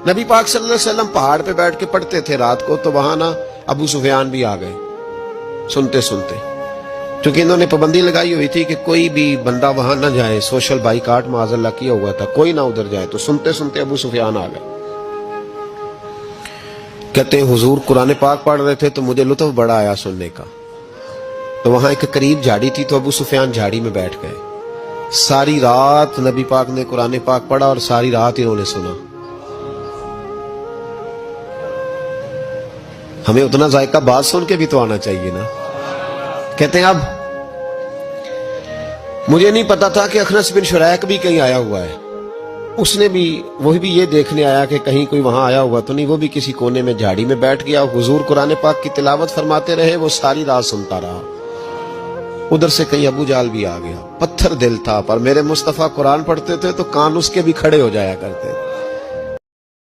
نبی پاک صلی اللہ علیہ وسلم پہاڑ پہ بیٹھ کے پڑھتے تھے رات کو، تو وہاں نا ابو سفیان بھی آ گئے سنتے سنتے، کیونکہ انہوں نے پابندی لگائی ہوئی تھی کہ کوئی بھی بندہ وہاں نہ جائے، سوشل بائیکاٹ معاذ اللہ کیا ہوا تھا، کوئی نہ ادھر جائے، تو سنتے سنتے ابو سفیان آ گئے۔ کہتے ہیں حضور قرآن پاک پڑھ رہے تھے تو مجھے لطف بڑا آیا سننے کا، تو وہاں ایک قریب جھاڑی تھی، تو ابو سفیان جھاڑی میں بیٹھ گئے۔ ساری رات نبی پاک نے قرآن پاک پڑھا اور ساری رات انہوں نے سنا۔ ہمیں اتنا ذائقہ بات سن کے بھی تو آنا چاہیے نا۔ کہتے ہیں اب مجھے نہیں پتا تھا کہ اخنس بن شریک بھی کہیں آیا ہوا ہے، اس نے بھی وہی بھی یہ دیکھنے آیا کہ کہیں کوئی وہاں آیا ہوا تو نہیں، وہ بھی کسی کونے میں جھاڑی میں بیٹھ گیا، حضور قرآن پاک کی تلاوت فرماتے رہے، وہ ساری رات سنتا رہا۔ ادھر سے کہیں ابو جال بھی آ گیا، پتھر دل تھا، پر میرے مصطفیٰ قرآن پڑھتے تھے تو کان اس کے بھی کھڑے ہو جایا کرتے تھے۔